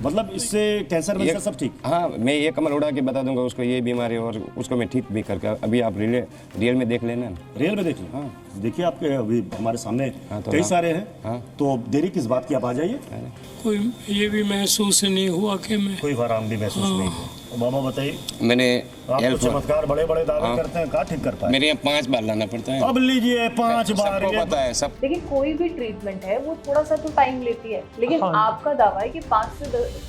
मतलब इससे कैंसर वैंसर सब ठीक? हाँ, मैं ये कमर उड़ा के बता दूंगा उसको ये बीमारी और उसको मैं ठीक भी करके अभी आप रियल में देख लेना। रियल में देख लें? हाँ देखिए आपके अभी हमारे सामने हाँ, तो कई हाँ, सारे हैं। हाँ। तो देरी किस बात की, आप आ जाइए। कोई ये भी महसूस नहीं हुआ कि मैं कोई आराम भी महसूस नहीं हुआ। तो बाबा बताइए, मैंने आप तो चमत्कार बड़े बड़े दावे करते हैं, कहाँ ठीक कर पाए? मेरे यहाँ 5 बार लाना पड़ता है। अब लीजिए 5 बार। सबको पता है सब। लेकिन कोई भी ट्रीटमेंट है वो थोड़ा सा तो टाइम लेती है, लेकिन आपका दावा है कि 5 से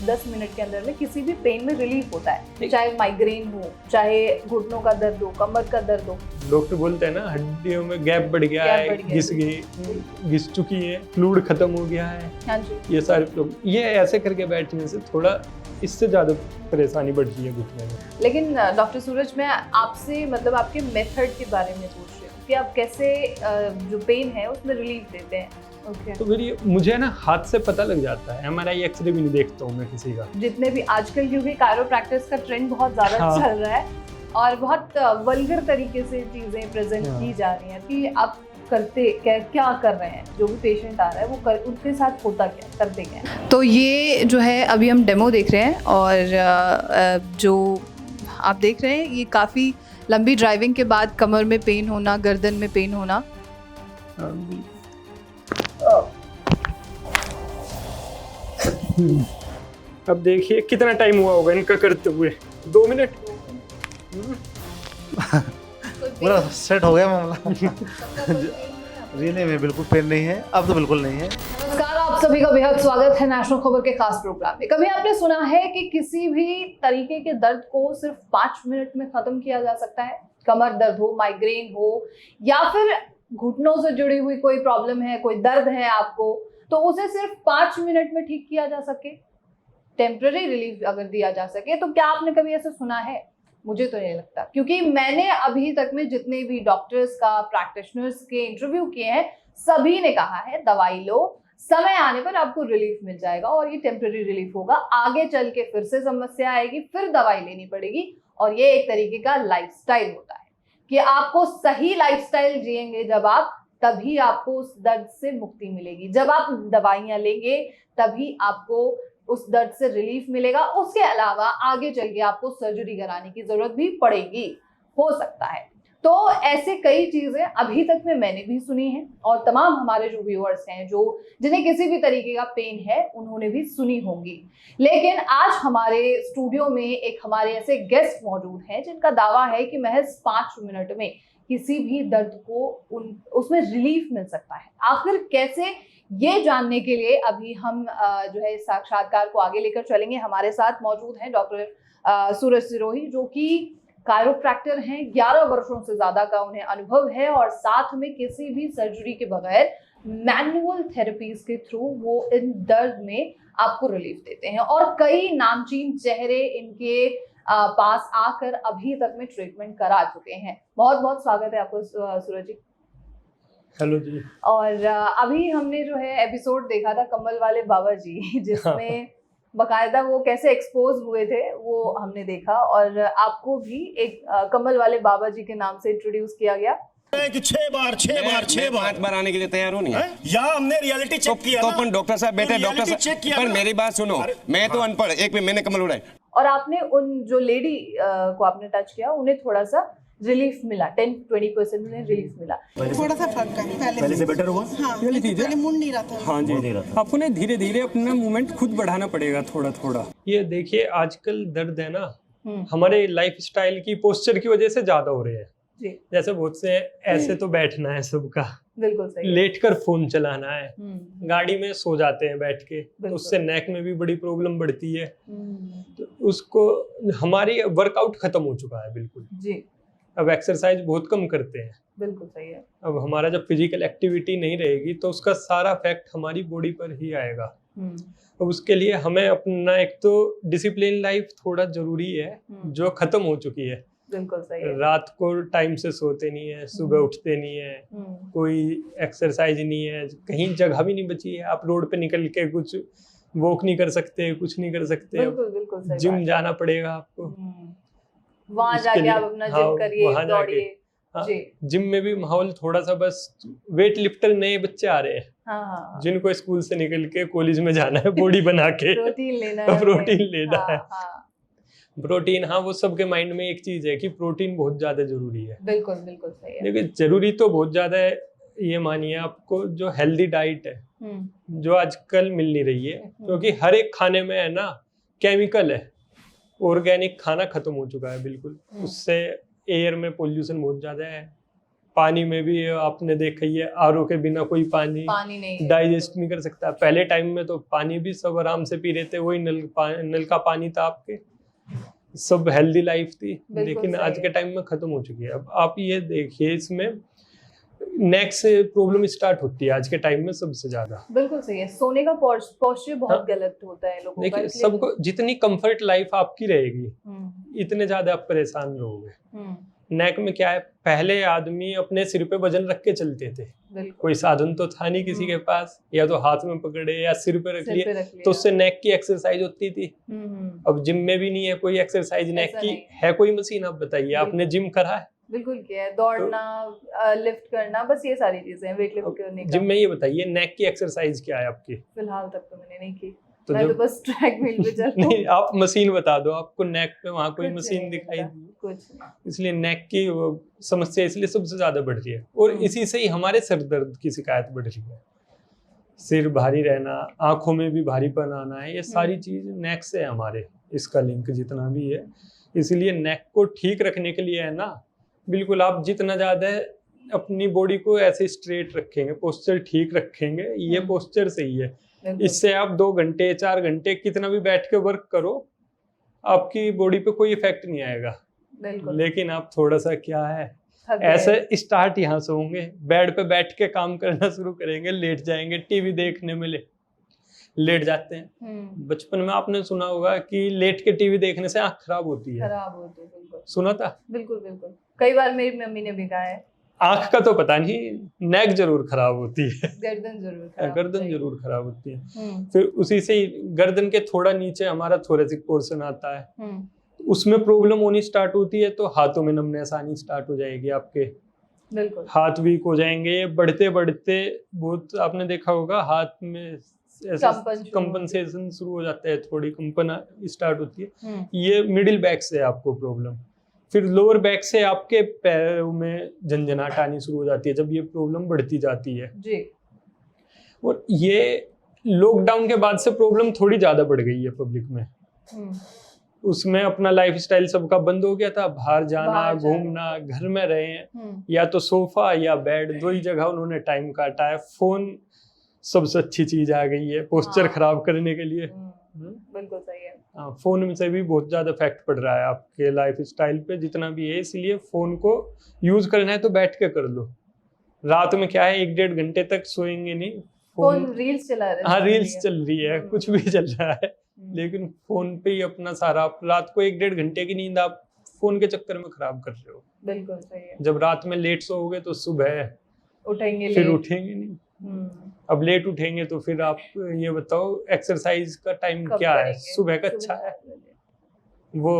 10 मिनट के अंदर में किसी भी पेन में रिलीफ होता है, चाहे माइग्रेन हो, चाहे घुटनों का दर्द हो, कमर का दर्द हो। डॉक्टर बोलते हैं ना हड्डियों में गैप बढ़ गया है, घिस चुकी है, फ्लूइड खत्म हो गया है। हाँ जी। ये सारे प्रॉब्लम, ये ऐसे करके बैठने से थोड़ा इससे ज्यादा परेशानी बढ़ती है घुटने में। लेकिन डॉक्टर सूरज, मैं आपसे मतलब आपके मेथड के बारे में पूछ रही हूँ कि आप कैसे जो पेन है उसमें रिलीफ देते हैं। Okay. तो फिर ये मुझे ना हाथ से पता लग जाता है, MRI एक्सरे भी नहीं देखता हूँ मैं किसी का। जितने भी आजकल, क्योंकि कायरोप्रैक्टिस का ट्रेंड बहुत ज्यादा चल रहा है और बहुत वल्गर तरीके से चीजें प्रेजेंट की जा रही हैं कि आप करते क्या कर रहे हैं, जो भी पेशेंट आ रहा है वो उनके साथ होता क्या, करते क्या है। तो ये जो है अभी हम डेमो देख रहे हैं और जो आप देख रहे हैं ये काफ़ी लंबी ड्राइविंग के बाद कमर में पेन होना, गर्दन में पेन होना। अब देखिए कितना टाइम हुआ होगा इनका करते हुए, 2 मिनट। पूरा सेट हो गया मामला। रियली में बिल्कुल पेन नहीं है, अब तो बिल्कुल नहीं है। नमस्कार, आप सभी का बेहद स्वागत है नेशनल खबर के खास प्रोग्राम में। कभी आपने सुना है कि किसी भी तरीके के दर्द को सिर्फ 5 मिनट में खत्म किया जा सकता है? कमर दर्द हो, माइग्रेन हो या फिर घुटनों से जुड़ी हुई कोई प्रॉब्लम है, कोई दर्द है आपको, तो उसे सिर्फ 5 मिनट में ठीक किया जा सके, टेम्पररी रिलीफ अगर दिया जा सके, तो क्या आपने कभी ऐसे सुना है? मुझे तो नहीं लगता, क्योंकि मैंने अभी तक में जितने भी डॉक्टर्स का, प्रैक्टिशनर्स के इंटरव्यू किए हैं, सभी ने कहा है दवाई लो, समय आने पर आपको रिलीफ मिल जाएगा और ये टेम्पररी रिलीफ होगा, आगे चल के फिर से समस्या आएगी, फिर दवाई लेनी पड़ेगी। और ये एक तरीके का लाइफस्टाइल होता है कि आपको सही लाइफस्टाइल जिएंगे जब आप, तभी आपको उस दर्द से मुक्ति मिलेगी। जब आप दवाइयां लेंगे तभी आपको उस दर्द से रिलीफ मिलेगा। उसके अलावा आगे चल के आपको सर्जरी कराने की जरूरत भी पड़ेगी, हो सकता है। तो ऐसे कई चीजें अभी तक में मैंने भी सुनी हैं और तमाम हमारे जो व्यूअर्स हैं, जो जिन्हें किसी भी तरीके का पेन है, उन्होंने भी सुनी होंगी। लेकिन आज हमारे स्टूडियो में एक हमारे ऐसे गेस्ट मौजूद हैं जिनका दावा है कि महज 5 मिनट में किसी भी दर्द को उसमें रिलीफ मिल सकता है। आखिर कैसे, ये जानने के लिए अभी हम जो है इस साक्षात्कार को आगे लेकर चलेंगे। हमारे साथ मौजूद हैं डॉक्टर सूरज सिरोही, जो कि कायरोप्रैक्टर हैं, 11 वर्षों से ज्यादा का उन्हें अनुभव है और साथ में किसी भी सर्जरी के बगैर मैनुअल थेरेपीज के थ्रू वो इन दर्द में आपको रिलीफ देते हैं और कई नामचीन चेहरे इनके पास आकर अभी तक में ट्रीटमेंट करा चुके हैं। बहुत बहुत स्वागत है आपको सूरज जी। हेलो जी। और अभी हमने जो है एपिसोड देखा था कमल वाले बाबा जी, जिसमें बकायदा वो कैसे एक्सपोज हुए थे वो हमने देखा और आपको भी एक कमल वाले बाबा जी के नाम से इंट्रोड्यूस किया गया कि 6 बार 5 बार आने के लिए तैयार हूँ नहीं। यहाँ हमने रियलिटी चेक किया तो अपन डॉक्टर साहब बैठे, डॉक्टर साहब पर मेरी बात सुनो, मैं तो अनपढ़, एक में मैंने कमल उड़ाई और आपने उन जो लेडी को आपने टच किया, उन्हें थोड़ा सा रिलीफ मिला, 10-20% उन्हें रिलीफ मिला। थोड़ा सा फर्क है, पहले से बेटर हुआ। हाँ, पहले मुड़ नहीं रहा था। हाँ जी, आपको ना धीरे धीरे अपना मूवमेंट खुद बढ़ाना पड़ेगा, थोड़ा थोड़ा। ये देखिए आजकल दर्द है ना, हमारे लाइफस्टाइल की, पोस्चर की वजह से ज्यादा हो रहे हैं जी। जैसे बहुत से ऐसे तो बैठना है सबका, बिल्कुल सही, लेट कर फोन चलाना है, गाड़ी में सो जाते हैं बैठ के, तो उससे नेक में भी बड़ी प्रॉब्लम बढ़ती है। तो उसको, हमारी वर्कआउट खत्म हो चुका है बिल्कुल जी। अब एक्सरसाइज बहुत कम करते हैं, बिल्कुल सही है। अब हमारा जब फिजिकल एक्टिविटी नहीं रहेगी तो उसका सारा इफेक्ट हमारी बॉडी पर ही आएगा। अब उसके लिए हमें अपना एक तो डिसिप्लिन लाइफ थोड़ा जरूरी है, जो खत्म हो चुकी है। बिल्कुल सही है। रात को टाइम से सोते नहीं है, सुबह उठते नहीं है, कोई एक्सरसाइज नहीं है, कहीं जगह भी नहीं बची है, आप रोड पे निकल के कुछ वॉक नहीं कर सकते, कुछ नहीं कर सकते। बिल्कुल जिम जाना पड़ेगा आपको, वहाँ जाके आप अपना जिम करिए, दौड़िए। हाँ, जी। जिम में भी माहौल थोड़ा सा, बस वेट लिफ्टर नए बच्चे आ रहे हैं हाँ, जिनको स्कूल से निकल के कॉलेज में जाना है बॉडी बना के प्रोटीन लेना है, प्रोटीन लेना है। हाँ, प्रोटीन, हाँ, वो सबके माइंड में एक चीज है कि प्रोटीन बहुत ज्यादा जरूरी है। बिल्कुल बिल्कुल सही है। देखिए जरूरी तो बहुत ज्यादा है, ये मानिए आपको जो हेल्दी डाइट है जो आजकल मिल नहीं रही है, क्योंकि हर एक खाने में है ना केमिकल है। ऑर्गेनिक खाना खत्म हो चुका है बिल्कुल। उससे एयर में पोल्यूशन बहुत ज्यादा है, पानी में भी आपने देखा ही है, आरओ के बिना कोई पानी नहीं डाइजेस्ट नहीं कर सकता। पहले टाइम में तो पानी भी सब आराम से पी रहे थे, वही नल का पानी था आपके, सब हेल्दी लाइफ थी। लेकिन आज के टाइम में खत्म हो चुकी है। अब आप ये देखिए, इसमें नेक से प्रॉब्लम स्टार्ट होती है आज के टाइम में सबसे ज्यादा। बिल्कुल सही है। सोने का पोस्चर बहुत गलत होता है लोगों का। देखिए इसलिए- सबको जितनी कंफर्ट लाइफ आपकी रहेगी इतने ज्यादा आप परेशान रहोगे। नेक में क्या है, पहले आदमी अपने सिर पे वजन रख के चलते थे, बिल्कुल कोई साधन तो था नहीं किसी के पास, या तो हाथ में पकड़े या सिर पे रख सिर लिए, पे रख लिया। तो उससे नेक की एक्सरसाइज होती थी। अब जिम में भी नहीं है कोई एक्सरसाइज नेक ऐसा की, नहीं। है कोई मशीन? आप बताइए, आपने जिम करा है? बिल्कुल किया है, दौड़ना, लिफ्ट करना, बस ये सारी चीजें, वेट लिफ्ट करने का। जिम में ये बताइए नेक की एक्सरसाइज क्या है आपकी? फिलहाल तक तो मैंने नहीं की, तो मैं तो जब बस ट्रैक व्हील पे चलती हूँ। नहीं, आप मशीन बता दो, आपको नेक पे वहां कोई कुछ मशीन नहीं दिखाई मिलता, दी? कुछ नहीं। इसलिए नेक की वो समस्या इसलिए सबसे ज्यादा बढ़ रही है, और इसी से ही हमारे सर दर्द की शिकायत बढ़ रही है। सिर भारी रहना, आंखों में भी भारीपन आना है, ये सारी चीज नेक से है हमारे, इसका लिंक जितना भी है। इसलिए नेक को ठीक रखने के लिए है ना, बिल्कुल आप जितना ज्यादा अपनी बॉडी को ऐसे स्ट्रेट रखेंगे, पोस्चर ठीक रखेंगे, ये पोस्चर सही है, बिल्कुल। इससे आप 2 घंटे 4 घंटे कितना भी बैठ के वर्क करो, आपकी बॉडी पे कोई इफेक्ट नहीं आएगा। बिल्कुल लेकिन आप थोड़ा सा क्या है, थक गए। ऐसे स्टार्ट यहाँ से होंगे, बेड पे बैठ के काम करना शुरू करेंगे, लेट जाएंगे, टीवी देखने में लेट जाते हैं। बचपन में आपने सुना होगा कि लेट के टीवी देखने से आंख खराब होती है, खराब होती है, बिल्कुल सुना था? बिल्कुल बिल्कुल, कई बार मेरी मम्मी ने भी कहा है। आंख का तो पता नहीं, नेक जरूर खराब होती है, गर्दन जरूर खराब गर्दन होती है। जरूर खराब होती है। फिर उसी से ही गर्दन के थोड़ा नीचे हमारा थोरेसिक पोर्शन आता है, उसमें प्रॉब्लम होनी स्टार्ट होती है, तो हाथों में नमनेस आनी स्टार्ट हो जाएगी, आपके बिल्कुल हाथ वीक हो जाएंगे। बढ़ते बढ़ते बहुत आपने देखा होगा हाथ में कंपनसेशन शुरू हो जाता है, थोड़ी कंपन स्टार्ट होती है। ये मिडिल बैक से आपको प्रॉब्लम, फिर लोअर बैक से आपके पैरों में झंझनाहट आनी शुरू हो जाती है जब ये प्रॉब्लम बढ़ती जाती है जी। और ये लॉकडाउन के बाद से प्रॉब्लम थोड़ी ज्यादा बढ़ गई है पब्लिक में। उसमें अपना लाइफस्टाइल सबका बंद हो गया था, बाहर जाना घूमना, घर में रहे हैं, या तो सोफा या बेड, दो ही जगह उन्होंने टाइम काटा है। फोन सबसे अच्छी चीज आ गई है पोस्चर खराब करने के लिए। बिल्कुल सही है। हाँ, फोन से भी बहुत ज्यादा इफेक्ट पड़ रहा है आपके लाइफस्टाइल पे जितना भी है, इसलिए फोन को यूज करना है तो बैठ के कर लो। रात में क्या है 1-1.5 घंटे तक सोएंगे नहीं, फोन रील्स चला रहे हैं। हाँ रील्स चल रही है, कुछ भी चल रहा है, लेकिन फोन पे ही अपना सारा, रात को 1-1.5 घंटे की नींद आप फोन के चक्कर में खराब कर रहे हो। बिल्कुल सही है। जब रात में लेट सोओगे तो सुबह उठेंगे फिर लेट। उठेंगे नहीं। अब लेट उठेंगे तो फिर आप ये बताओ एक्सरसाइज का टाइम क्या है? सुबह का अच्छा है, वो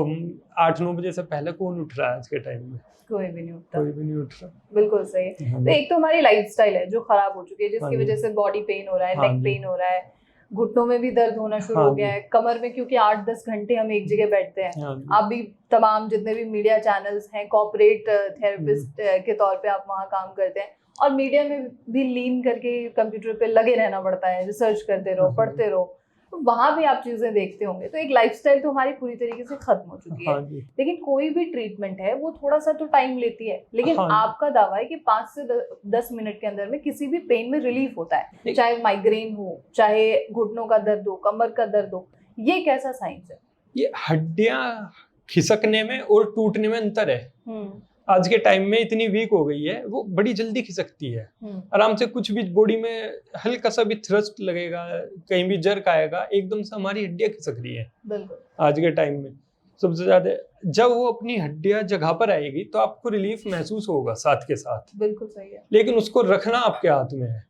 8-9 बजे से पहले कौन उठ रहा है आज के टाइम में? कोई भी नहीं उठता। कोई भी नहीं उठ रहा। बिल्कुल सही है। तो एक तो हमारी लाइफस्टाइल है जो खराब हो चुकी है, जिसकी वजह से बॉडी पेन हो रहा है, नेक पेन हो रहा है, घुटनों में भी दर्द होना शुरू हो गया है, कमर में, क्योंकि 8-10 घंटे हम एक जगह बैठते हैं। आप भी तमाम जितने भी मीडिया चैनल्स हैं, कॉर्पोरेट थेरेपिस्ट के तौर पे आप वहाँ काम करते हैं, और मीडिया में भी लीन करके कंप्यूटर पे लगे रहना पड़ता है, रिसर्च करते रहो, पढ़ते रहो, तो वहाँ भी आप चीजें देखते होंगे। तो एक लाइफस्टाइल तो हमारी पूरी तरीके से खत्म हो चुकी है। लेकिन कोई भी ट्रीटमेंट है वो थोड़ा सा तो टाइम लेती है, लेकिन आपका दावा है कि 5 से 10 मिनट के अंदर में किसी भी पेन में रिलीफ होता है, चाहे माइग्रेन हो, चाहे घुटनों का दर्द हो, कमर का दर्द हो। ये कैसा साइंस है? ये हड्डियां खिसकने में और टूटने में अंतर है। आज के टाइम में इतनी वीक हो गई है, वो बड़ी जल्दी खिसकती है। आराम से कुछ भी बॉडी में हल्का सा भी थ्रस्ट लगेगा, कहीं भी जर्क आएगा, एकदम से हमारी हड्डियां खिसक रही है। बिल्कुल। आज के टाइम में सबसे ज्यादा जब वो अपनी हड्डियां जगह पर आएगी तो आपको रिलीफ महसूस होगा साथ के साथ। बिल्कुल सही है। लेकिन उसको रखना आपके हाथ में है।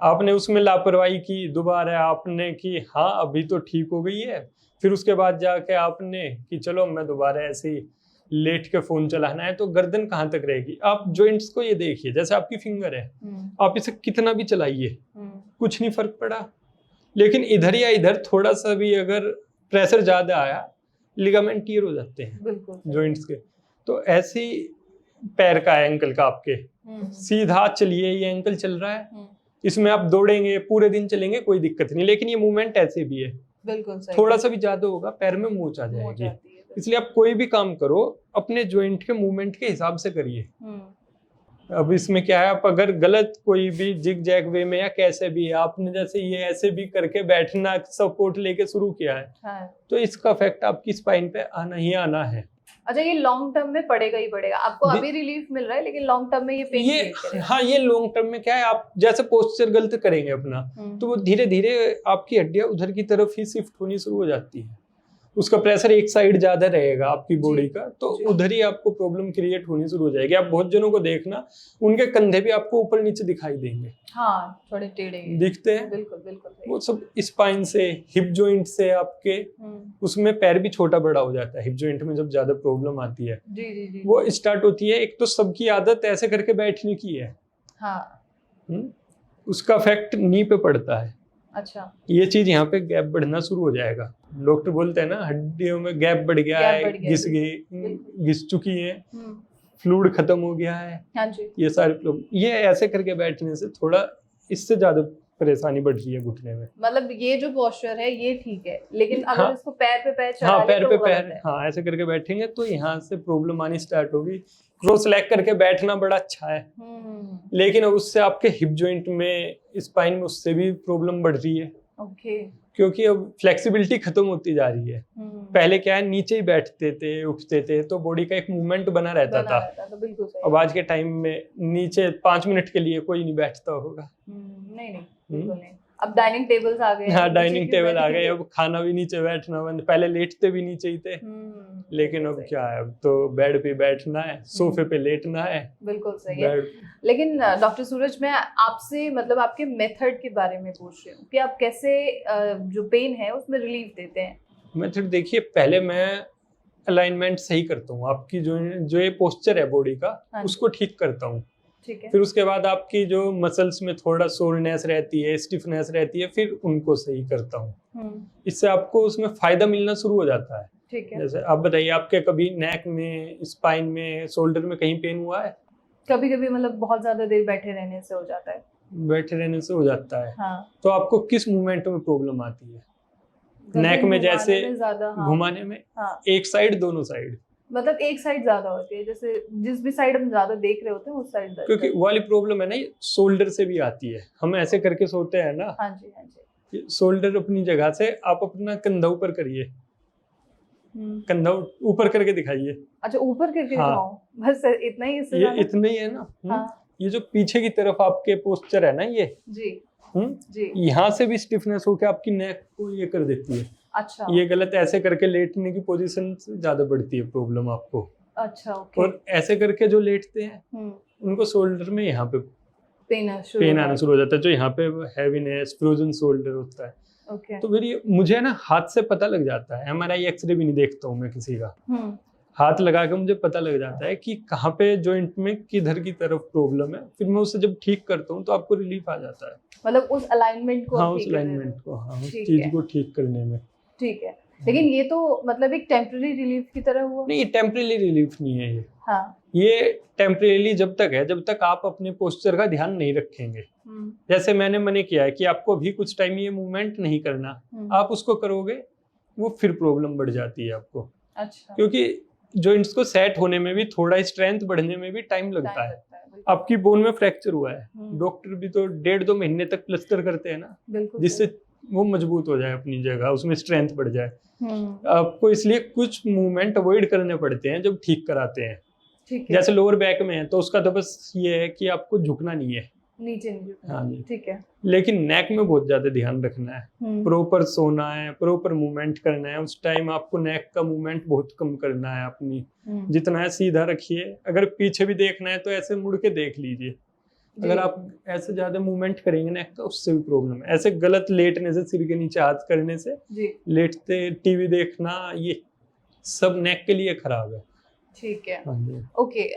आपने उसमें लापरवाही की, दोबारा आपने की हाँ अभी तो ठीक हो गई है, फिर उसके बाद जाके आपने कि चलो मैं दोबारा ऐसे ही लेट के फोन चलाना है तो गर्दन कहाँ तक रहेगी। आप जॉइंट्स को ये देखिए, जैसे आपकी फिंगर है, आप इसे कितना भी चलाइए कुछ नहीं फर्क पड़ा, लेकिन इधर या इधर थोड़ा सा भी अगर प्रेशर ज्यादा आया लिगामेंट टियर हो जाते हैं जॉइंट्स के। तो ऐसे ही पैर का है, एंकल का आपके, सीधा चलिए, ये एंकल चल रहा है, इसमें आप दौड़ेंगे पूरे दिन चलेंगे कोई दिक्कत नहीं, लेकिन ये मूवमेंट ऐसे भी है, बिल्कुल सही। थोड़ा सा भी ज्यादा होगा पैर में मोच आ जाएगी। इसलिए आप कोई भी काम करो अपने जॉइंट के मूवमेंट के हिसाब से करिए। अब इसमें क्या है, आप अगर गलत कोई भी जिग जैग वे में या कैसे भी है, आपने जैसे ये ऐसे भी करके बैठना सपोर्ट लेके शुरू किया है, हाँ। तो इसका इफेक्ट आपकी स्पाइन पे आना ही आना है। अच्छा, ये लॉन्ग टर्म में पड़ेगा ही पड़ेगा, आपको अभी रिलीफ मिल रहा है लेकिन लॉन्ग टर्म में ये पेन हाँ, ये लॉन्ग टर्म में क्या है, आप जैसे पोस्चर गलत करेंगे अपना तो वो धीरे धीरे आपकी हड्डियां उधर की तरफ ही शिफ्ट होनी शुरू हो जाती है, उसका प्रेशर एक साइड ज्यादा रहेगा आपकी बॉडी का, तो उधर ही आपको प्रॉब्लम क्रिएट होनी शुरू हो जाएगी। आप बहुत जनों को देखना, उनके कंधे भी आपको ऊपर नीचे दिखाई देंगे, हाँ, थोड़े टेढ़े दिखते हैं, बिल्कुल बिल्कुल। वो सब स्पाइन से, हिप जॉइंट से आपके, उसमें पैर भी छोटा बड़ा हो जाता है। हिप जॉइंट में जब ज्यादा प्रॉब्लम आती है जी। वो स्टार्ट होती है, एक तो सबकी आदत ऐसे करके बैठने की है, हाँ। उसका इफेक्ट नी पे पड़ता है। अच्छा, ये चीज यहाँ पे गैप बढ़ना शुरू हो जाएगा। डॉक्टर बोलते हैं ना हड्डियों में गैप बढ़ गया है, घिस चुकी है, फ्लूइड खत्म हो गया है, हाँ जी। ये सारे प्रॉब्लम, ये ऐसे करके बैठने से थोड़ा इससे ज्यादा परेशानी बढ़ रही है घुटने में। मतलब ये जो पोस्चर है ये ठीक है, लेकिन अगर हाँ, इसको पैर पे पैर चढ़ा हाँ, पैर तो पे वो पैर, गलत है। हाँ, ऐसे करके बैठेंगे तो यहाँ से प्रॉब्लम आनी स्टार्ट होगी। क्रॉस लेग करके बैठना बड़ा अच्छा है, लेकिन अब उससे आपके हिप जॉइंट में, स्पाइन में उससे भी प्रॉब्लम बढ़ रही है। ओके। क्योंकि अब फ्लेक्सिबिलिटी खत्म होती जा रही है। पहले क्या है, नीचे ही बैठते थे, उठते थे, तो बॉडी का एक मूवमेंट बना रहता था। बिल्कुल सही। अब आज के टाइम में नीचे 5 मिनट के लिए कोई नहीं बैठता होगा। नहीं बिल्कुल नहीं। अब डाइनिंग टेबल्स आ गए, हाँ, डाइनिंग टेबल आ गए, अब खाना भी नीचे बैठना बंद, पहले लेटते भी नीचे ही थे, लेकिन अब क्या है, अब तो बेड पे बैठना है, सोफे पे लेटना है। बिल्कुल सही है। लेकिन डॉक्टर सूरज, मैं आपसे मतलब आपके मेथड के बारे में पूछ रही हूँ कि आप कैसे जो पेन है उसमें रिलीफ देते हैं। मेथड देखिए, पहले मैं अलाइनमेंट सही करता हूँ, आपकी जो ये पोस्चर है बॉडी का, उसको ठीक करता हूँ। ठीक है। फिर उसके बाद आपकी जो मसल्स में थोड़ा सोरनेस रहती है, स्टिफनेस रहती है, फिर उनको सही करता हूँ। इससे आपको उसमें फायदा मिलना शुरू हो जाता है। ठीक है। जैसे आप बताइए, आपके कभी नेक में, स्पाइन में, शोल्डर में कहीं पेन हुआ है? कभी कभी मतलब बहुत ज्यादा देर बैठे रहने से हो जाता है। बैठे रहने से हो जाता है। हाँ। तो आपको किस मूवमेंट में प्रॉब्लम आती है? नेक में, जैसे घुमाने में, हाँ। एक साइड, दोनों साइड? मतलब एक साइड ज्यादा होती है, जैसे जिस भी साइड हम ज्यादा देख रहे होते हैं उस साइड दर्द। क्योंकि वाली प्रॉब्लम है ना, ये शोल्डर से भी आती है। हम ऐसे करके सोते हैं ना। हाँ जी, हाँ जी। शोल्डर अपनी जगह से, आप अपना कंधा ऊपर करिए, कंधा ऊपर करके दिखाइए। अच्छा, ऊपर करके दिखाऊं? बस इतना ही? ये इतना ही है ना। हाँ। ये जो पीछे की तरफ आपके पोस्चर है ना, ये जी जी, यहाँ से भी स्टिफनेस होकर आपकी नेक को ये कर देती है। अच्छा। ये गलत ऐसे करके लेटने की पोजीशन से ज्यादा बढ़ती है प्रॉब्लम आपको। अच्छा, ओके। और ऐसे करके जो लेटते हैं उनको शोल्डर में यहाँ पे पेन आना शुरू हो जाता है, जो यहाँ पे हैवीनेस, फ्रोजन शोल्डर होता है। ओके। तो फिर ये मुझे ना हाथ से पता लग जाता है, MRI एक्सरे भी नहीं देखता हूँ मैं किसी का, हाथ लगा के मुझे पता लग जाता है कि कहाँ पे जॉइंट में किधर की तरफ प्रॉब्लम है। फिर मैं उसे जब ठीक करता हूँ तो आपको रिलीफ आ जाता है। मतलब उस अलाइनमेंट को, हाँ, उस अलाइनमेंट को, हाँ, उस चीज को ठीक करने में। ठीक है। लेकिन ये तो मतलब एक टेम्पररी रिलीफ की तरह हुआ? नहीं, टेम्पररी रिलीफ नहीं है ये। हाँ। ये टेम्परेली जब तक है, जब तक आप अपने पोस्चर का ध्यान नहीं रखेंगे। जैसे मैंने मने किया है कि आपको अभी कुछ टाइम ये मूवमेंट नहीं करना, आप उसको करोगे वो फिर प्रॉब्लम बढ़ जाती है आपको। अच्छा। क्योंकि जॉइंट्स को सेट होने में भी, थोड़ा स्ट्रेंथ बढ़ने में भी टाइम लगता है। आपकी बोन में फ्रैक्चर हुआ है, डॉक्टर भी तो 1.5-2 महीने तक प्लास्टर करते हैं ना, जिससे वो मजबूत हो जाए अपनी जगह, उसमें स्ट्रेंथ बढ़ जाए। आपको इसलिए कुछ मूवमेंट अवॉइड करने पड़ते हैं जब ठीक कराते हैं। ठीक है। जैसे लोअर बैक में है तो उसका तो बस ये है कि आपको झुकना नहीं है, नीचे नहीं झुकना। हाँ जी। ठीक है। लेकिन नेक में बहुत ज्यादा ध्यान रखना है, प्रॉपर सोना है, प्रॉपर मूवमेंट करना है। उस टाइम आपको नेक का मूवमेंट बहुत कम करना है अपनी, जितना है सीधा रखिए। अगर पीछे भी देखना है तो ऐसे मुड़ के देख लीजिए। अगर आप ऐसे ज्यादा मूवमेंट करेंगे नेक का, उससे भी प्रॉब्लम है। ऐसे गलत लेटने से, सिर के नीचे हाथ करने से, लेटते टीवी देखना, ये सब नेक के लिए खराब है। ठीक है, हाँ जी। ओके।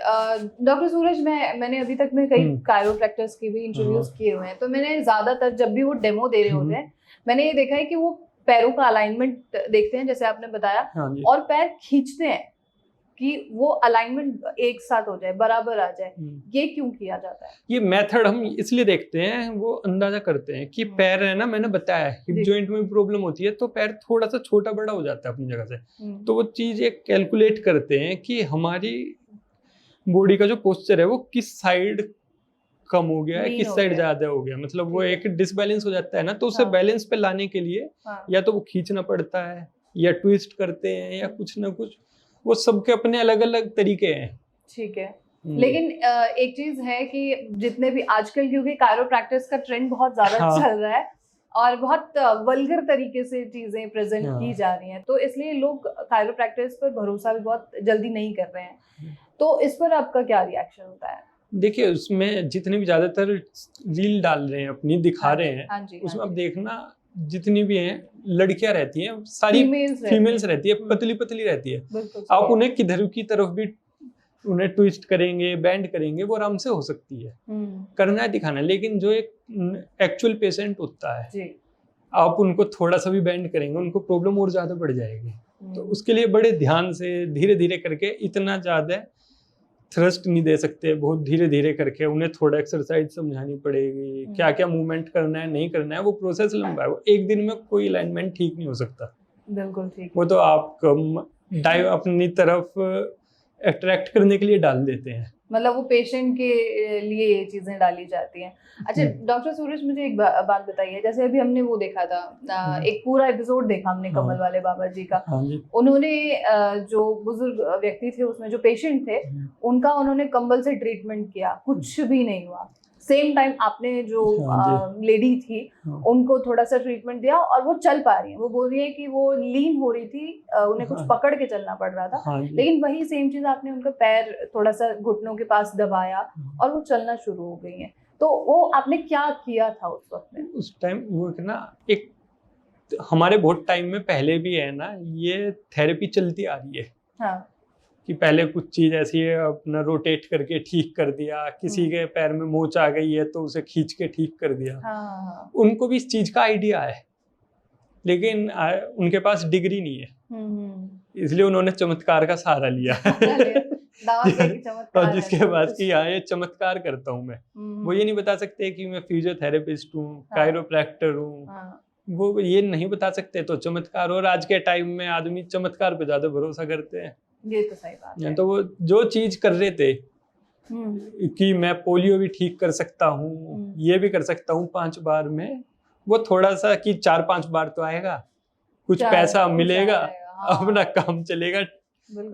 डॉक्टर सूरज, मैंने अभी तक में कई कायरोप्रैक्टर्स की भी इंटरव्यूज किए हुए हैं, तो मैंने ज्यादातर जब भी वो डेमो दे रहे होते हैं, मैंने ये देखा है कि वो पैरों का अलाइनमेंट देखते हैं, जैसे आपने बताया, हाँ जी। और पैर खींचते हैं कि वो अलाइनमेंट एक साथ हो जाए, बराबर आ जाए। ये क्यों किया जाता है? ये मेथड हम इसलिए देखते हैं, वो अंदाजा करते हैं कि पैर है ना, मैंने बताया हिप जॉइंट में प्रॉब्लम होती है तो पैर थोड़ा सा छोटा बड़ा हो जाता है अपनी जगह से, तो वो चीज एक कैलकुलेट करते हैं कि हमारी बॉडी का जो पोस्चर है वो किस साइड कम हो गया है, Lean किस हो साइड गया। ज्यादा हो गया, मतलब वो ठीक है। एक डिसबैलेंस हो जाता है ना, तो उसे हाँ। बैलेंस पे लाने के लिए हाँ, या तो वो खींचना पड़ता है या ट्विस्ट करते हैं या कुछ ना कुछ, वो सबके अपने अलग अलग तरीके हैं। ठीक है। लेकिन एक चीज है कि जितने भी आजकल, क्योंकि कायरोप्रैक्टिस का ट्रेंड बहुत ज्यादा हाँ। चल रहा है और बहुत वल्गर तरीके से चीजें प्रेजेंट हाँ। की जा रही हैं, तो इसलिए लोग कायरोप्रैक्टिस पर भरोसा भी बहुत जल्दी नहीं कर रहे हैं। तो इस पर आपका क्या रिएक्शन होता है? देखिए, उसमें जितने भी ज्यादातर रील डाल रहे हैं अपनी दिखा रहे हैं, हाँ जी, उसमें हाँ आप जी। देखना जितनी भी हैं लड़कियां रहती हैं, सारी फीमेल्स रहती है, पतली पतली रहती है। बिल्कुल आप सही। उन्हें किधर की तरफ भी उन्हें ट्विस्ट करेंगे, बैंड करेंगे, वो आराम से हो सकती है। करना है, दिखाना है। लेकिन जो एक एक्चुअल पेशेंट होता है, जी। आप उनको थोड़ा सा भी बैंड करेंगे, उनको प्रॉब्लम और ज्यादा बढ़ जाएगी। तो उसके लिए बड़े ध्यान से धीरे धीरे करके, इतना ज्यादा थ्रस्ट नहीं दे सकते, बहुत धीरे धीरे करके उन्हें थोड़ा एक्सरसाइज समझानी पड़ेगी, क्या क्या मूवमेंट करना है, नहीं करना है, वो प्रोसेस लंबा है। वो एक दिन में कोई अलाइनमेंट ठीक नहीं हो सकता। बिल्कुल ठीक। वो तो आप अपनी तरफ अट्रैक्ट करने के लिए डाल देते हैं। मतलब वो पेशेंट के लिए ये चीजें डाली जाती हैं। अच्छा डॉक्टर सूरज, मुझे एक बात बताइए, जैसे अभी हमने वो देखा था, एक पूरा एपिसोड देखा हमने कमल वाले बाबा जी का। हाँ जी। उन्होंने जो बुजुर्ग व्यक्ति थे उसमें जो पेशेंट थे, उनका उन्होंने कंबल से ट्रीटमेंट किया, कुछ भी नहीं हुआ। सेम टाइम आपने जो लेडी थी उनको थोड़ा सा ट्रीटमेंट दिया और वो चल पा रही है। वो बोल रही है कि वो लीन हो रही थी, उन्हें कुछ पकड़ के चलना पड़ रहा था, लेकिन वही सेम चीज आपने उनका पैर थोड़ा सा घुटनों के पास दबाया और वो चलना शुरू हो गई है। तो वो आपने क्या किया था उस वक्त में? उस टाइम वो ना, एक हमारे बहुत टाइम में पहले भी है ना, ये थेरेपी चलती आ रही है। हाँ। कि पहले कुछ चीज ऐसी है, अपना रोटेट करके ठीक कर दिया, किसी के पैर में मोच आ गई है तो उसे खींच के ठीक कर दिया। हाँ। उनको भी इस चीज का आइडिया है, लेकिन उनके पास डिग्री नहीं है, इसलिए उन्होंने चमत्कार का सहारा लिया। और जिसके पास कि हाँ ये चमत्कार करता हूँ मैं, वो ये नहीं बता सकते कि मैं फिजियोथेरेपिस्ट हूँ, कायरोप्रैक्टर हूँ, वो ये नहीं बता सकते। तो चमत्कार, और आज के टाइम में आदमी चमत्कार पे ज्यादा भरोसा करते हैं। ये तो सही बात है। तो वो जो चीज कर रहे थे कि मैं पोलियो भी ठीक कर सकता हूँ, ये भी कर सकता हूँ 5 बार में, वो थोड़ा सा कि 4-5 बार तो आएगा, कुछ पैसा मिलेगा, अपना काम चलेगा,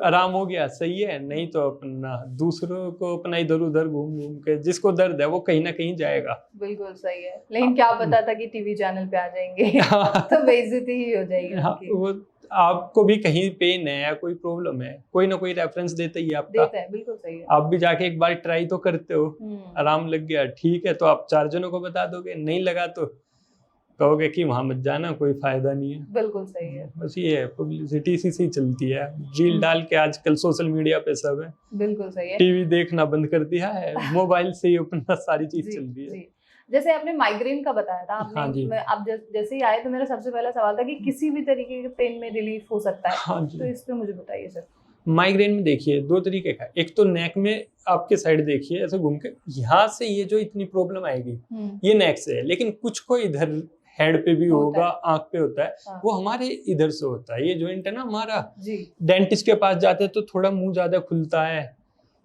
आराम हो गया, सही है। नहीं तो अपना दूसरों को अपना इधर उधर घूम घूम के, जिसको दर्द है वो कहीं ना कहीं जाएगा। बिल्कुल सही है, लेकिन क्या पता था कि टीवी चैनल पे आ जाएंगे तो बेइज्जती ही हो जाएगी। हाँ, वो आपको भी कहीं पेन है या कोई प्रॉब्लम है, कोई ना कोई रेफरेंस देता ही आपका, देता है। बिल्कुल सही है। आप भी जाके एक बार ट्राई तो करते हो, आराम लग गया, ठीक है, तो आप 4 जनों को बता दोगे, नहीं लगा तो कहोगे कि वहां मत जाना, कोई फायदा नहीं है। बिल्कुल सही है। बस ये है, पब्लिसिटी सी चलती है, रील डाल के आजकल सोशल मीडिया पे सब है। बिल्कुल सही है। टीवी देखना बंद कर दिया है, मोबाइल से ही अपना सारी चीज चल रही है। जैसे आपने माइग्रेन का बताया था, आपने आप जैसे ही आए तो मेरा सबसे पहला सवाल था कि किसी भी तरीके के पेन में रिलीफ हो सकता है। हाँ जी। तो इस पे मुझे बताइए सर। माइग्रेन में देखिए 2 तरीके का, एक तो नेक में आपके साइड देखिए ऐसे घूम के, यहाँ से ये जो इतनी प्रॉब्लम आएगी ये नेक से है, लेकिन कुछ को इधर हेड पे भी होगा, आंख पे होता है। हाँ। वो हमारे इधर से होता है, ये जॉइंट है ना हमारा, डेंटिस्ट के पास जाते हैं तो थोड़ा मुंह ज्यादा खुलता है,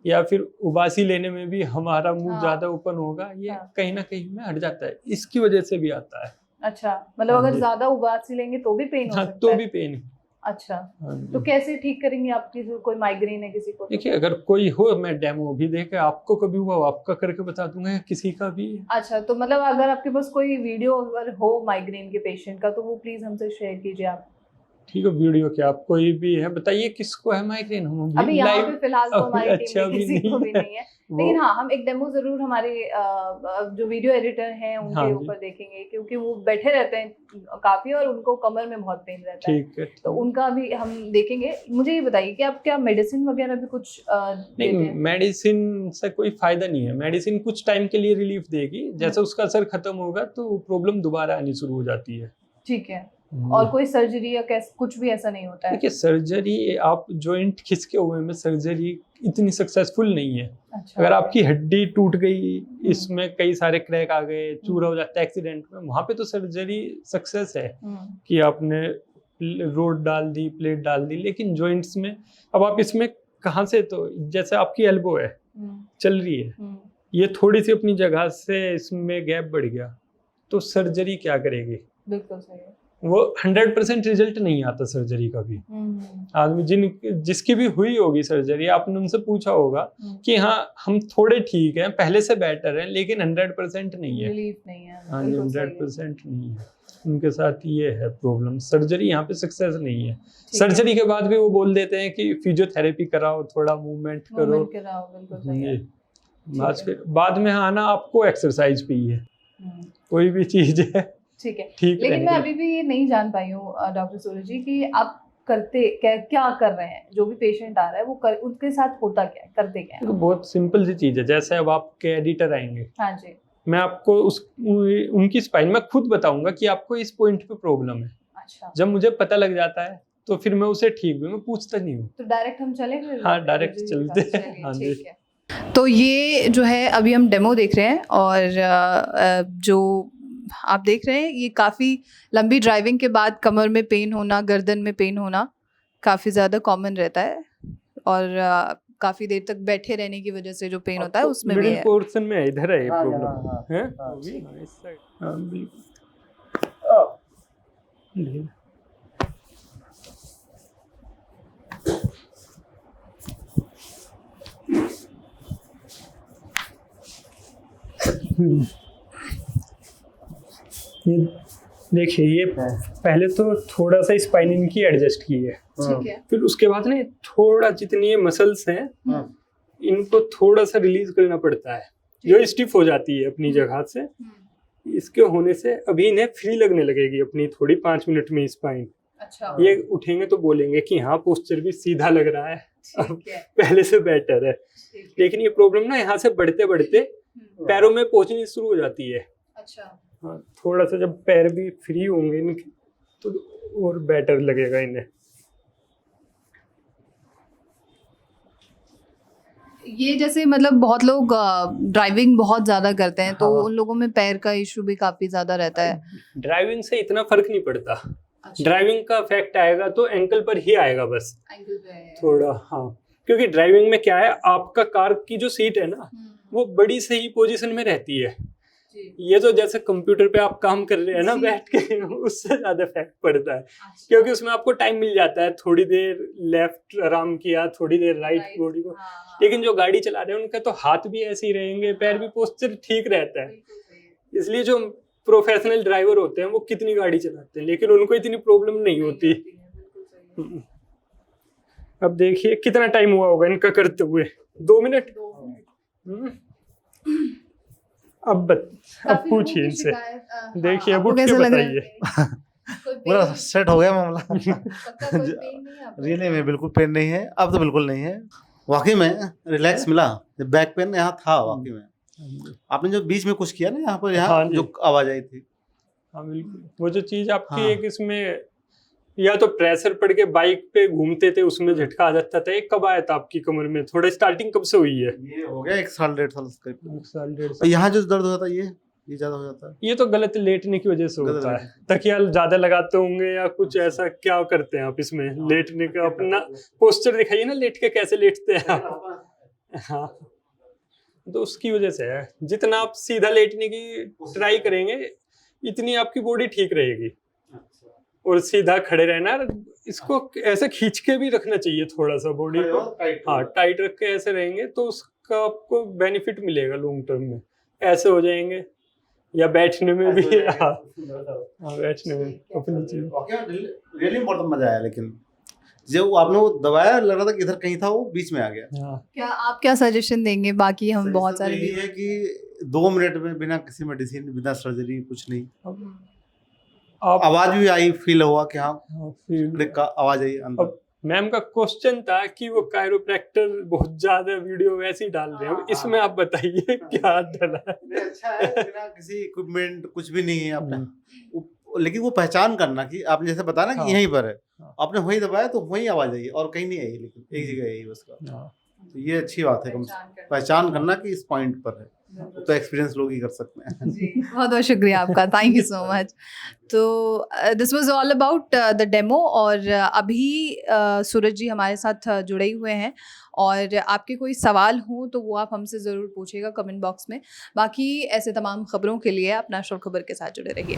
या फिर उबासी लेने में भी हमारा मुंह ज्यादा ओपन होगा, ये कहीं ना कहीं में हट जाता है, इसकी वजह से भी आता है। अच्छा, मतलब अगर ज्यादा उबासी लेंगे तो भी पेन हो सकता है? तो भी पेन। अच्छा, तो कैसे ठीक करेंगे आपकी? कोई माइग्रेन है किसी को? देखिए, अगर कोई हो, मैं डेमो भी देके आपको कभी हुआ आपका करके बता दूंगा, किसी का भी। अच्छा, तो मतलब अगर आपके पास कोई वीडियो अगर हो माइग्रेन के पेशेंट का तो वो प्लीज हमसे शेयर कीजिए आप। ठीक है, वीडियो क्या आप कोई भी है बताइए किसको है माइग्रेन? हम अभी यहाँ live- पे फिलहाल तो हमारी अच्छा, टीम में अभी किसी को भी नहीं है, लेकिन हाँ हम एक डेमो जरूर हमारे जो वीडियो एडिटर हैं हाँ उनके जी। ऊपर देखेंगे, क्योंकि वो बैठे रहते हैं काफी और उनको कमर में बहुत पेन रहता है, ठीक है। तो उनका भी हम देखेंगे। मुझे ये बताइए कि आप क्या मेडिसिन वगैरह भी कुछ देते नहीं, हैं? मेडिसिन से कोई फायदा नहीं है। मेडिसिन कुछ टाइम के लिए रिलीफ देगी, जैसे उसका असर खत्म होगा तो प्रॉब्लम दोबारा आनी शुरू हो जाती है। ठीक है, और कोई सर्जरी या कुछ भी ऐसा नहीं होता है? देखिए, सर्जरी आप जॉइंट खिसके हुए में सर्जरी इतनी सक्सेसफुल नहीं है। अच्छा, अगर आपकी हड्डी टूट गई, इसमें कई सारे क्रैक आ गए, चूरा हो जाता है एक्सीडेंट में, वहां पे तो सर्जरी सक्सेस है कि आपने रोड डाल दी, प्लेट डाल दी। लेकिन जॉइंट्स में अब आप इसमें कहाँ से, तो जैसे आपकी एल्बो है चल रही है, ये थोड़ी सी अपनी जगह से इसमें गैप बढ़ गया तो सर्जरी क्या करेगी? बिल्कुल सही है। वो 100% रिजल्ट नहीं आता सर्जरी का भी। आदमी जिसकी भी हुई होगी सर्जरी, आपने उनसे पूछा होगा कि हाँ हम थोड़े ठीक हैं, पहले से बेटर हैं, लेकिन 100% नहीं है। रिलीफ नहीं है। हाँ जी, बिल्कुल सही है। 100% नहीं है। उनके साथ ये है प्रॉब्लम, सर्जरी यहाँ पे सक्सेस नहीं है। सर्जरी के बाद भी वो बोल देते हैं कि फिजियोथेरेपी कराओ, थोड़ा मूवमेंट करो। मूवमेंट कराओ, बिल्कुल सही है। बाद में आना आपको एक्सरसाइज पे ही है, कोई भी चीज है। ठीक है, ठीक लेकिन मैं रहेगी। अभी भी ये नहीं जान पाई हूँ डॉक्टर सूरज जी कि आप करते क्या कर रहे हैं, जो भी पेशेंट आ रहा है वो उनके साथ होता क्या है, करते क्या है? तो बहुत सिंपल सी चीज है, जैसे अब आपके एडिटर आएंगे, हाँ जी, मैं आपको उनकी स्पाइन में खुद बताऊंगा कि आपको इस पॉइंट पे प्रॉब्लम है। अच्छा, जब मुझे पता लग जाता है तो फिर मैं उसे ठीक भी, मैं पूछता नहीं हूँ। तो डायरेक्ट हम चले फिर? हाँ, डायरेक्ट चलते हैं। चलिए, हाँ जी। ठीक है। तो ये जो है अभी हम डेमो देख रहे हैं, और जो आप देख रहे हैं ये काफ़ी लंबी ड्राइविंग के बाद कमर में पेन होना, गर्दन में पेन होना काफ़ी ज़्यादा कॉमन रहता है, और काफ़ी देर तक बैठे रहने की वजह से जो पेन होता है उसमें भी मिडिल है। पोर्शन में है, इधर है ये हाँ, प्रॉब्लम हाँ, है। हाँ, अभी हाँ, इस साइड। हाँ, बिल्कुल। ये देखिए, ये पहले तो थोड़ा सा स्पाइन इनकी एडजस्ट की है, ठीक है। फिर उसके बाद ना थोड़ा जितनी ये मसल्स हैं इनको थोड़ा सा रिलीज करना पड़ता है, जो स्टिफ हो जाती है अपनी जगह से। इसके होने से अभी इन्हें फ्री लगने लगेगी अपनी थोड़ी 5 मिनट में स्पाइन। अच्छा, ये उठेंगे तो बोलेंगे कि हाँ पोस्चर भी सीधा लग रहा है, अब ठीक है, पहले से बेटर है। ठीक है। लेकिन ये प्रॉब्लम ना यहाँ से बढ़ते बढ़ते पैरों में पहुंचनी शुरू हो जाती है। अच्छा, हाँ, थोड़ा सा जब पैर भी फ्री होंगे इनके तो और बेटर लगेगा इन्हें। ये जैसे मतलब बहुत लोग ड्राइविंग बहुत ज्यादा करते हैं, तो हाँ। उन लोगों में पैर का इशू भी काफी ज्यादा रहता है। ड्राइविंग से इतना फर्क नहीं पड़ता। अच्छा, ड्राइविंग का इफेक्ट आएगा तो एंकल पर ही आएगा बस एंकल पे है। थोड़ा। हाँ, क्योंकि ड्राइविंग में क्या है, आपका कार की जो सीट है ना वो बड़ी सही पोजीशन में रहती है। जी, ये तो जैसे कंप्यूटर पे आप काम कर रहे हैं ना जी। बैठ के, उससे ज्यादा इफेक्ट पड़ता है, अच्छा, क्योंकि उसमें आपको टाइम मिल जाता है, थोड़ी देर लेफ्ट आराम किया, थोड़ी देर राइट बॉडी को। हाँ, हाँ, लेकिन जो गाड़ी चला रहे हैं उनका तो हाथ भी ऐसे ही रहेंगे, पैर भी पोस्चर ठीक रहता है। बिल्कुल सही है। इसलिए जो प्रोफेशनल ड्राइवर होते हैं वो कितनी गाड़ी चलाते हैं, लेकिन उनको इतनी प्रॉब्लम नहीं होती। बिल्कुल सही है। अब देखिए कितना टाइम हुआ होगा इनका करते हुए, 2 मिनट। 2 मिनट। हम्म। अब काफी लोगों पूछिए की इनसे, शिकायत, देखिए अब आपको उठ के कैसा लग रहा है? बताइए। कोई पूरा पेन- सेट हो गया मामला। पक्का कोई पेन नहीं है आपको? रियली में बिल्कुल पेन नहीं है, अब तो बिल्कुल नहीं है। वाकई में रिलैक्स मिला, बैक पेन यहाँ था वाकई में। आपने जो बीच में कुछ किया ना यहाँ पर, हाँ यहाँ जी। जो आवाज आई थी, हाँ बिल्कुल, वो जो चीज आपकी हाँ। एक इसमें या तो प्रेशर पड़ के बाइक पे घूमते थे उसमें झटका आ जाता था, एक कब आया था आपकी कमर में? थोड़ा स्टार्टिंग कब से हुई है? ये हो गया 1 साल 1.5 साल करीब। 1 साल 1.5 और साल। यहाँ जो दर्द होता है ये ज्यादा हो जाता है। ये तो गलत लेटने की वजह से गलत होता है, तकिया ज्यादा लगाते होंगे या कुछ ऐसा। क्या करते हैं आप इसमें? लेटने का अपना पोस्चर दिखाइए ना, लेट के कैसे लेटते हैं आप। हाँ, तो उसकी वजह से है। जितना आप सीधा लेटने की ट्राई करेंगे इतनी आपकी बॉडी ठीक रहेगी। और सीधा खड़े रहना, इसको ऐसे खींच के भी रखना चाहिए थोड़ा सा बॉडी को। हाँ, टाइट रख के ऐसे रहेंगे तो उसका आपको बेनिफिट मिलेगा लॉन्ग टर्म में। ऐसे हो जाएंगे या बैठने में भी हाँ बैठने में अपनी चीज। रियली बहुत मजा आया, लेकिन जब आपने वो दबाया लग रहा था कि इधर कहीं था, वो बीच में आ गया। हाँ क्या आप क्या सजेशन देंगे? बाकी हम बहुत सारे यही है कि 2 मिनट में बिना किसी मेडिसिन, बिना सर्जरी, कुछ नहीं, आप आवाज भी आई, फील हुआ कि हाँ फिर क्लिक का आवाज आई अंदर। अब मैम का क्वेश्चन था कि वो कायरोप्रैक्टर बहुत ज्यादा वीडियो वैसे ही डाल रहे हैं, अब इसमें आप बताइए क्या डला है? नहीं, अच्छा है, बिना किसी इक्विपमेंट, कुछ भी नहीं है आपने, लेकिन वो पहचान करना कि आपने जैसे बताया ना कि हाँ। यहीं पर है, हाँ। आपने वहीं दबाया तो वहीं आवाज आई और कहीं नहीं आई, लेकिन एक जगह आई उसका। हाँ। तो ये अच्छी बात है, कम से कम पहचान करना कि इस पॉइंट पर है, तो एक्सपीरियंस लोग ही कर सकते हैं। बहुत बहुत शुक्रिया आपका, थैंक यू सो मच। तो this was all about the demo. और अभी सूरज जी हमारे साथ जुड़े हुए हैं, और आपके कोई सवाल हो तो वो आप हमसे ज़रूर पूछिएगा कमेंट बॉक्स में। बाकी ऐसे तमाम खबरों के लिए आप नेशनल खबर के साथ जुड़े रहिए।